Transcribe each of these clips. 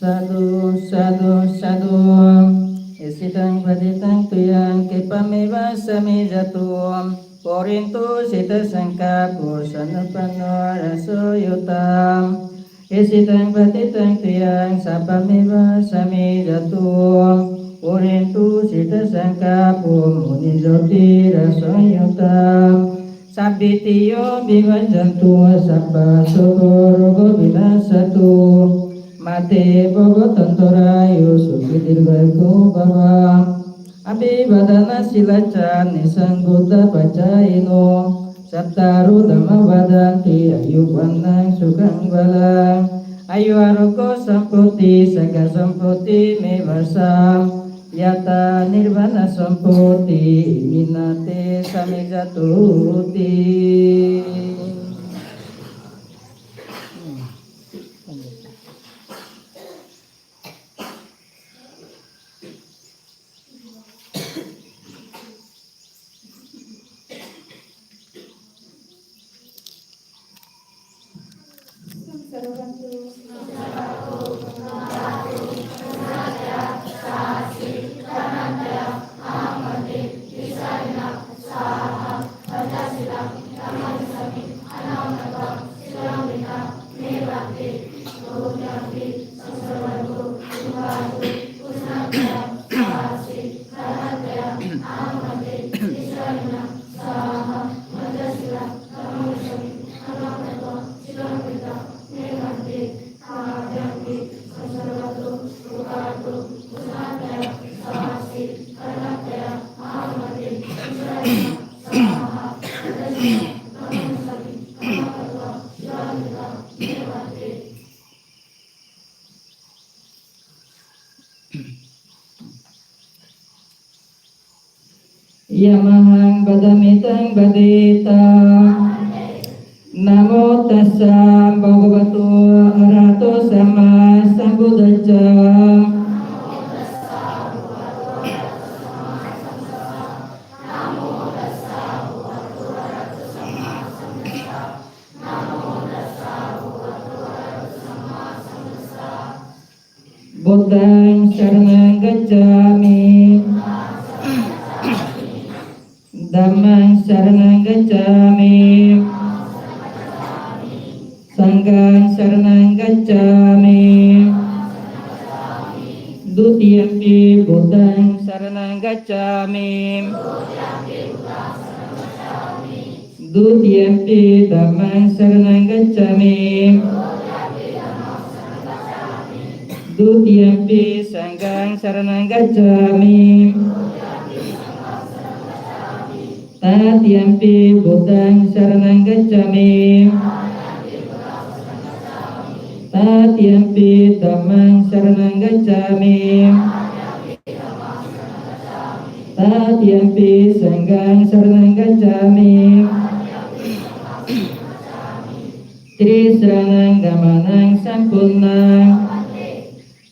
Sadu sadu sadu Isidang paditang tuyang kipameva sami jatum Porintu sita sangka pusana pano raso yutam Isidang paditang tuyang sapameva sami jatum Porintu sita sangka pumuni joti raso yutam Sabitiyo bivajantu sabba sokorogo binasatu Mate bogo tantorayu suki dirgaku baba Abi badana silacan nisangguta pacaino Sabtaru dhamma badanti ayu panang sukang balang Ayu aroko samputi saga samputi mevasam Yata nirvana samputi minate samijatuti Yamahang badamitang badita Namo tassa bhagavato arahato sama sambuddhassa Buddhang saranang gacchami Dhammang saranang gacchami Sanghang saranang gacchami Dutiyampi Buddhang saranang gacchami Dutiyampi Dhammang saranang gacchami Dutiyampi Sanghang saranang gacchami Tatiyampi Buddhang saranang gacchami Tatiyampi Dhammang saranang gacchami Tatiyampi Sanghang saranang gacchami Trisranang gamanang sampurnang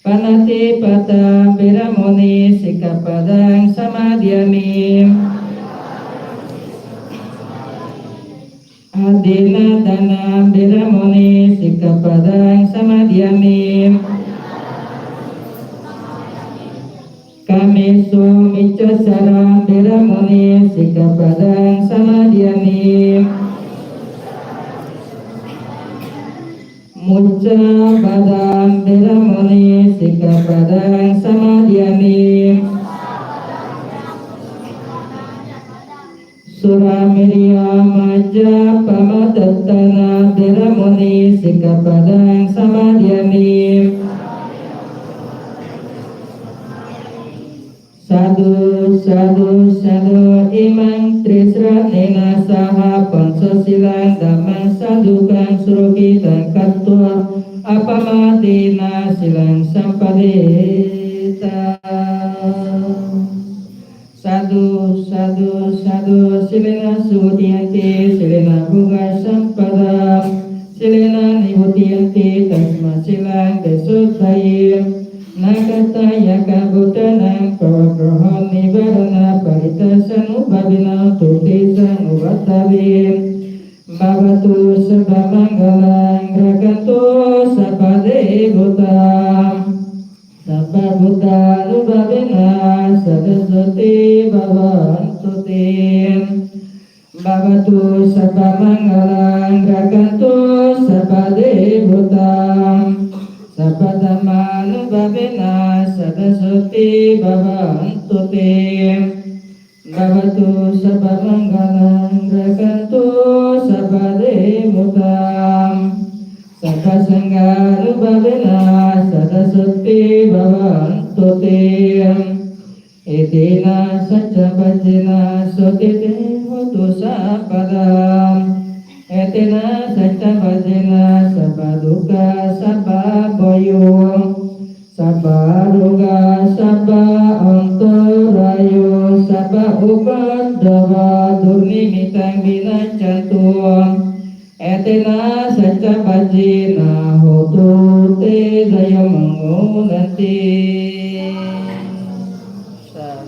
Panati pata biramuni sikapadang samadhyami Adina dana biramuni sikapadang samadhyami Kami sumica sarang biramuni sikapadang samadhyami Muca padang beramoni sikapadang samadhyami. Suramirya maja pamadattana beramoni sikapadang samadhyami. Sadu sadu sadu imang trisranena saha pancasilang damang sadukan surukitan kattua apamatina silang sampadita. Sadu sadu sadu silena sutiyanti silena bunga sampada silena nibutiyanti tasma silang desutayim. Nakata yaka buddhanang pawagrohon nibarana paritasan ubabina turtisan ubatabim. Bhavatu sabha manggalang rakantu sabade buddham. Sabha buddha nubabina sadasati bhavantu tim. Bhavatu sabha manggalang rakantu sabade buddham. Sapadamanu babena sadasuti bhavantu tim. Bhavatu sabamanggalang rakantu sabade mutam. Sabasanganu babena sadasuti bhavantu tim. Itina sajabajina sutite hotu sapadam. Etina sajabajina sabaduka sababoyo. Sabaruga saba antarayo saba upadawa durnimitang binacantuam. Etina sajabajina hotu te dayamangunanti. Sa